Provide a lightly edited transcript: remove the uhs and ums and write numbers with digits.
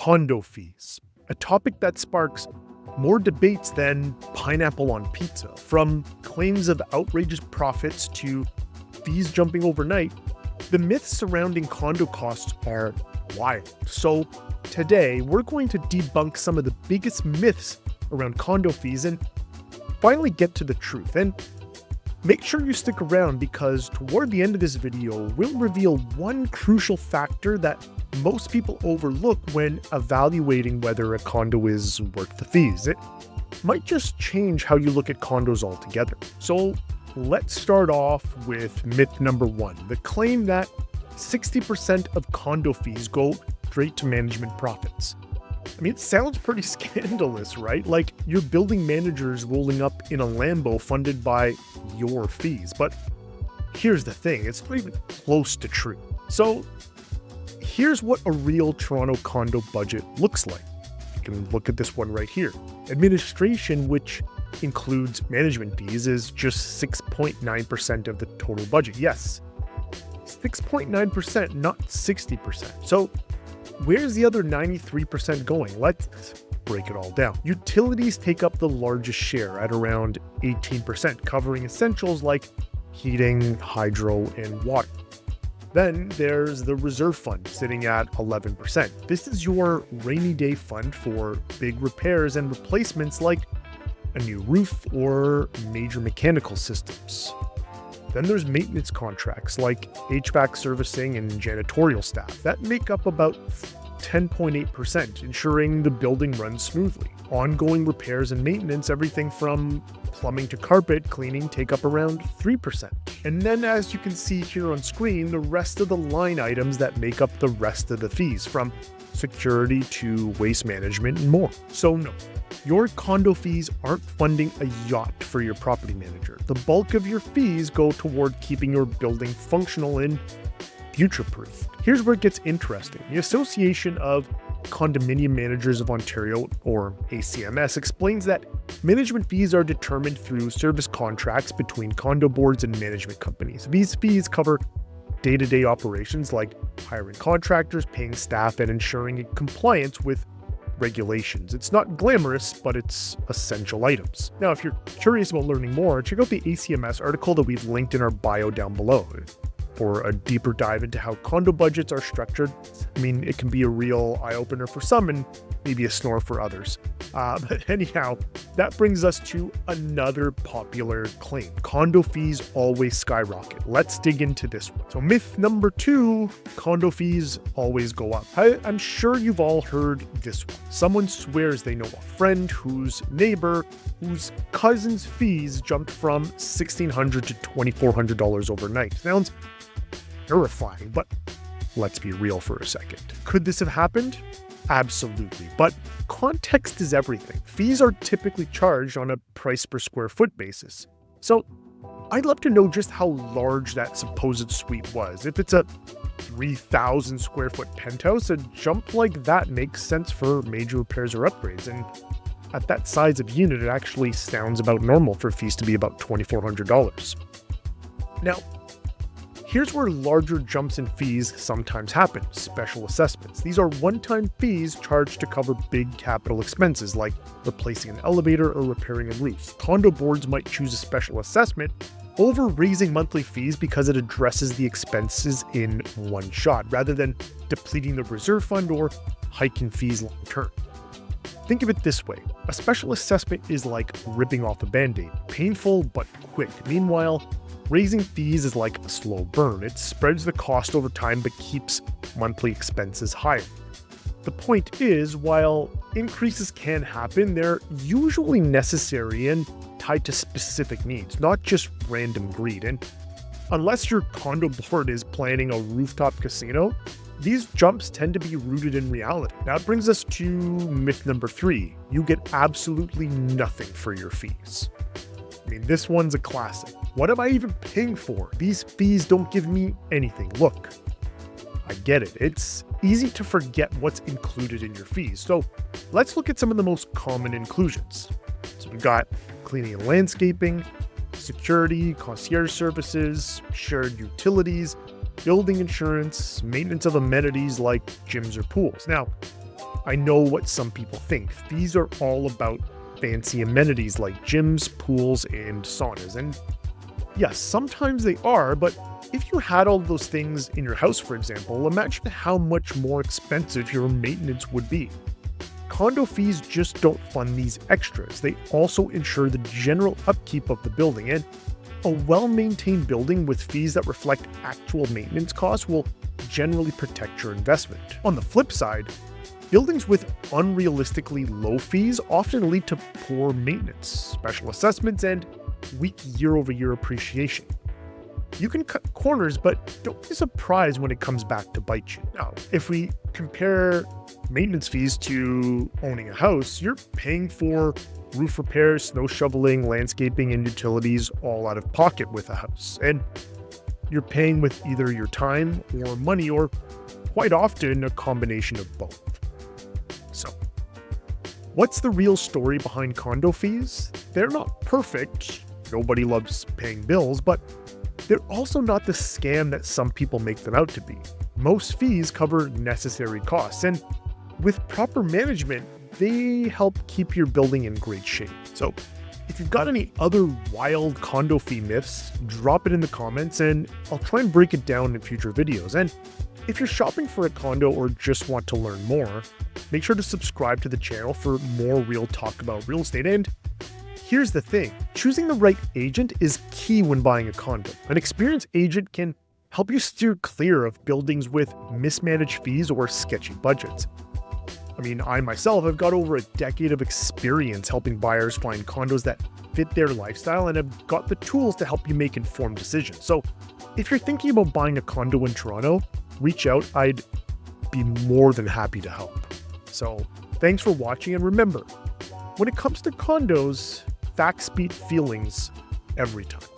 condo fees, a topic that sparks more debates than pineapple on pizza. From claims of outrageous profits to fees jumping overnight, the myths surrounding condo costs are wild. So today, we're going to debunk some of the biggest myths around condo fees and finally get to the truth. And make sure you stick around because toward the end of this video, we'll reveal one crucial factor that most people overlook when evaluating whether a condo is worth the fees. It might just change how you look at condos altogether. So let's start off with myth number one, the claim that 60% of condo fees go straight to management profits. I mean, it sounds pretty scandalous, right? Like you're building managers rolling up in a Lambo funded by your fees. But here's the thing, it's not even close to true. So here's what a real Toronto condo budget looks like. You can look at this one right here. Administration, which includes management fees, is just 6.9% of the total budget. Yes, 6.9%, not 60%. So where's the other 93% going? Let's break it all down. Utilities take up the largest share at around 18%, covering essentials like heating, hydro, and water. Then there's the reserve fund sitting at 11%. This is your rainy day fund for big repairs and replacements like a new roof or major mechanical systems. Then there's maintenance contracts like HVAC servicing and janitorial staff that make up about 10.8%, ensuring the building runs smoothly. Ongoing repairs and maintenance, everything from plumbing to carpet cleaning, take up around 3%. And then as you can see here on screen, the rest of the line items that make up the rest of the fees, from security to waste management and more. So no, your condo fees aren't funding a yacht for your property manager. The bulk of your fees go toward keeping your building functional and future-proof. Here's where it gets interesting. The Association of Condominium Managers of Ontario, or ACMS, explains that management fees are determined through service contracts between condo boards and management companies. These fees cover day-to-day operations like hiring contractors, paying staff, and ensuring compliance with regulations. It's not glamorous, but it's essential items. Now, if you're curious about learning more, check out the ACMS article that we've linked in our bio down below for a deeper dive into how condo budgets are structured. I mean, it can be a real eye-opener for some and maybe a snore for others. But anyhow, that brings us to another popular claim. Condo fees always skyrocket. Let's dig into this one. So myth number two, condo fees always go up. I'm sure you've all heard this one. Someone swears they know a friend whose neighbor, whose cousin's fees jumped from $1,600 to $2,400 overnight. Sounds terrifying, but let's be real for a second. Could this have happened? Absolutely, but context is everything. Fees are typically charged on a price per square foot basis. So I'd love to know just how large that supposed suite was. If it's a 3,000 square foot penthouse, a jump like that makes sense for major repairs or upgrades. And at that size of unit, it actually sounds about normal for fees to be about $2,400. Now, here's where larger jumps in fees sometimes happen: special assessments. These are one-time fees charged to cover big capital expenses like replacing an elevator or repairing a roof. Condo boards might choose a special assessment over raising monthly fees because it addresses the expenses in one shot, rather than depleting the reserve fund or hiking fees long term. Think of it this way. A special assessment is like ripping off a band-aid. Painful, but quick. Meanwhile, raising fees is like a slow burn. It spreads the cost over time but keeps monthly expenses higher. The point is, while increases can happen, they're usually necessary and tied to specific needs, not just random greed. And unless your condo board is planning a rooftop casino, these jumps tend to be rooted in reality. That brings us to myth number three. You get absolutely nothing for your fees. I mean, this one's a classic. What am I even paying for? These fees don't give me anything. Look, I get it. It's easy to forget what's included in your fees. So let's look at some of the most common inclusions. So we've got cleaning and landscaping, security, concierge services, shared utilities, building insurance, maintenance of amenities like gyms or pools. Now, I know what some people think. Fees are all about fancy amenities like gyms, pools, and saunas. And yes, sometimes they are, but if you had all those things in your house, for example, imagine how much more expensive your maintenance would be. Condo fees just don't fund these extras. They also ensure the general upkeep of the building, and a well-maintained building with fees that reflect actual maintenance costs will generally protect your investment. On the flip side, buildings with unrealistically low fees often lead to poor maintenance, special assessments, and weak year-over-year appreciation. You can cut corners, but don't be surprised when it comes back to bite you. Now, if we compare maintenance fees to owning a house, you're paying for roof repairs, snow shoveling, landscaping, and utilities all out of pocket with a house. And you're paying with either your time or money, or quite often a combination of both. So, what's the real story behind condo fees? They're not perfect. Nobody loves paying bills, but they're also not the scam that some people make them out to be. Most fees cover necessary costs, and with proper management, they help keep your building in great shape. So, if you've got any other wild condo fee myths, drop it in the comments and I'll try and break it down in future videos. And if you're shopping for a condo or just want to learn more, make sure to subscribe to the channel for more real talk about real estate. And here's the thing, choosing the right agent is key when buying a condo. An experienced agent can help you steer clear of buildings with mismanaged fees or sketchy budgets. I mean, I myself have got over a decade of experience helping buyers find condos that fit their lifestyle and have got the tools to help you make informed decisions. So if you're thinking about buying a condo in Toronto, reach out. I'd be more than happy to help. So thanks for watching, and remember, when it comes to condos, facts beat feelings every time.